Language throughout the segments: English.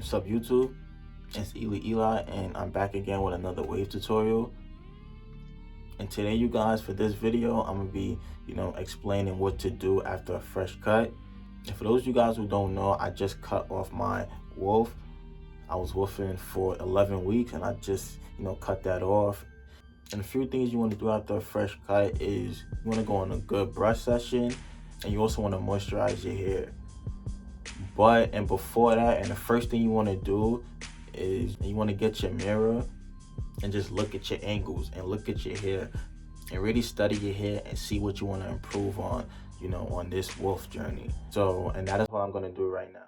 What's up YouTube? It's Eli, and I'm back again with another wave tutorial. And today, you guys, for this video, I'm gonna be, explaining what to do after a fresh cut. And for those of you guys who don't know, I just cut off my wolf. I was wolfing for 11 weeks, and I just, cut that off. And a few things you want to do after a fresh cut is you want to go on a good brush session, and you also want to moisturize your hair. And before that, and the first thing you want to do is you want to get your mirror and just look at your angles and look at your hair and really study your hair and see what you want to improve on, on this wolf journey. And that is what I'm going to do right now.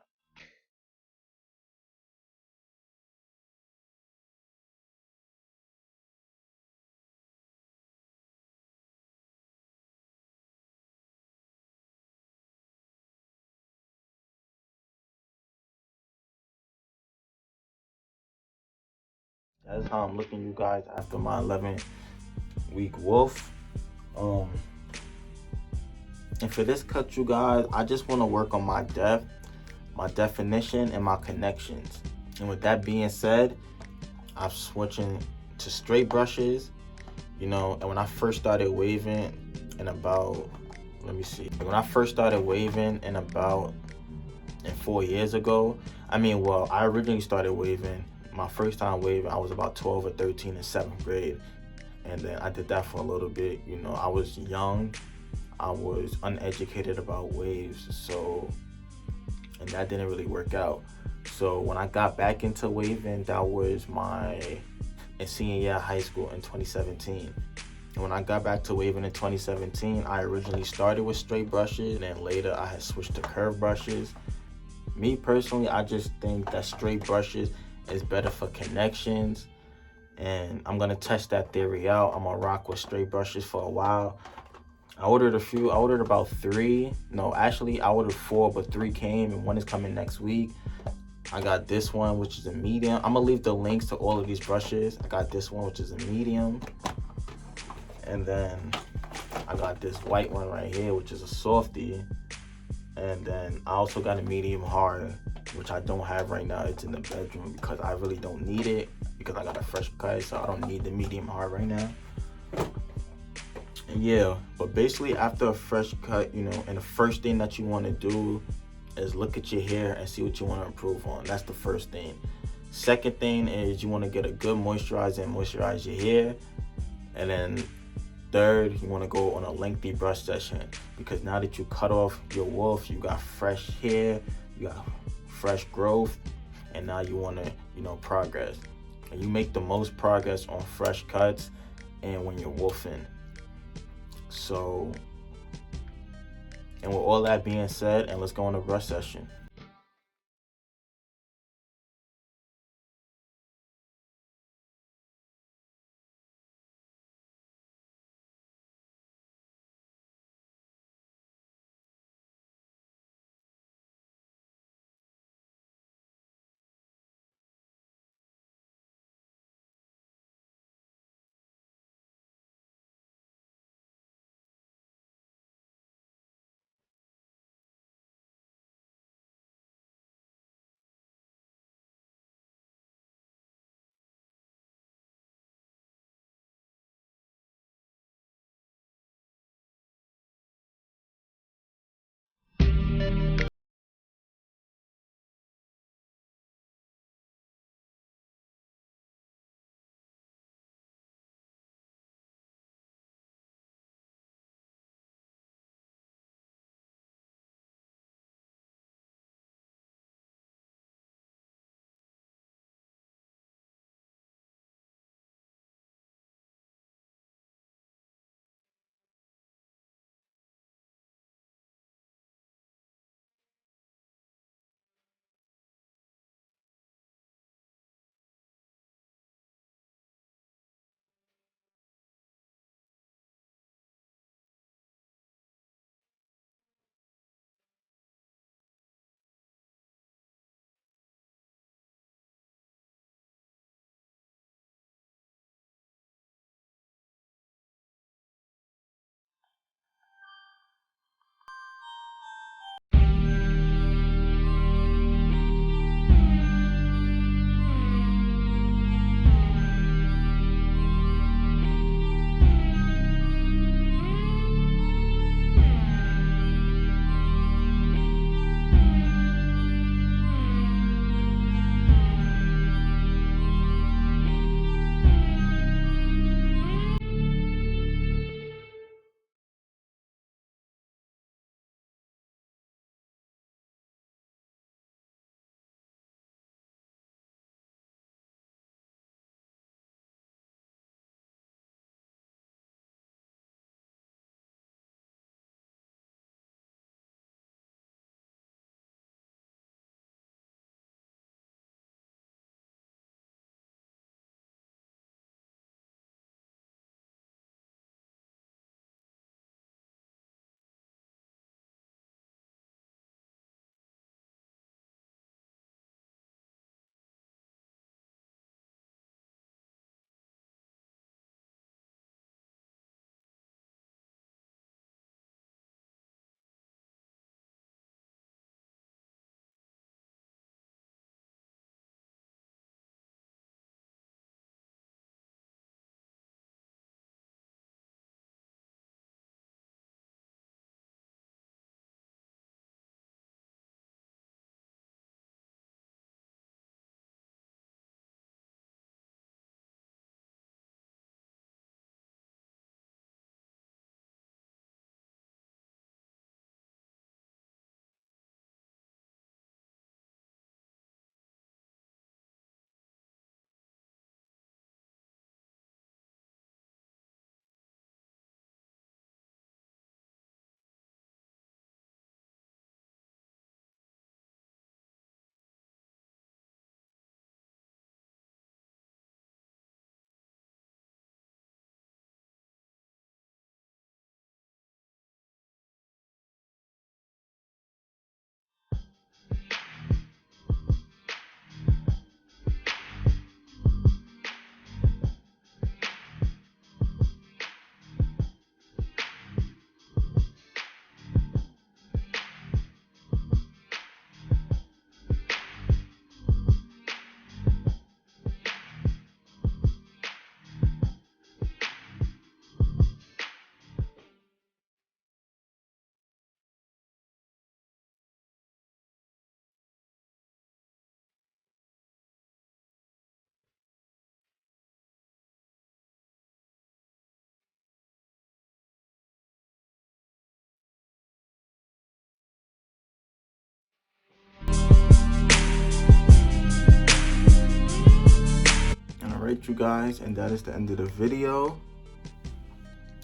That's how I'm looking, you guys, after my 11-week wolf. And for this cut, you guys, I just want to work on my depth, my definition, and my connections. And with that being said, I'm switching to straight brushes, and when I first started waving when I first started waving in 4 years ago, I originally started waving, my first time waving, I was about 12 or 13 in 7th grade. And then I did that for a little bit. I was young, I was uneducated about waves, and that didn't really work out. So when I got back into waving, that was my senior year of high school in 2017. And when I got back to waving in 2017, I originally started with straight brushes, and then later I had switched to curved brushes. Me personally, I just think that straight brushes is better for connections, and I'm gonna test that theory out. I'm gonna rock with straight brushes for a while. I ordered about 3. No, actually I ordered 4, but 3 came, and 1 is coming next week. I got this one, which is a medium. I'm gonna leave the links to all of these brushes. I got this one, which is a medium. And then I got this white one right here, which is a softie. And then I also got a medium hard, which I don't have right now. It's in the bedroom because I really don't need it, because I got a fresh cut, so I don't need the medium hard right now. And yeah, but basically after a fresh cut, and the first thing that you want to do is look at your hair and see what you want to improve on. That's the first thing. Second thing is you want to get a good moisturizer and moisturize your hair. And then third, you want to go on a lengthy brush session, because now that you cut off your wolf, you got fresh hair, you got fresh growth, and now you want to, progress. And you make the most progress on fresh cuts and when you're wolfing. And with all that being said, and let's go on a brush session. right, you guys, and that is the end of the video.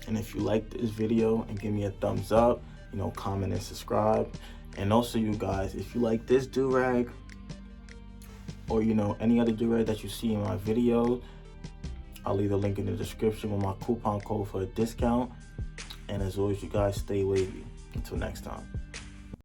And if you like this video, and give me a thumbs up, you know, comment and subscribe. And also, you guys, if you like this do-rag, or you know, any other do-rag that you see in my video, I'll leave a link in the description with my coupon code for a discount. And as always, you guys, stay wavy. Until next time.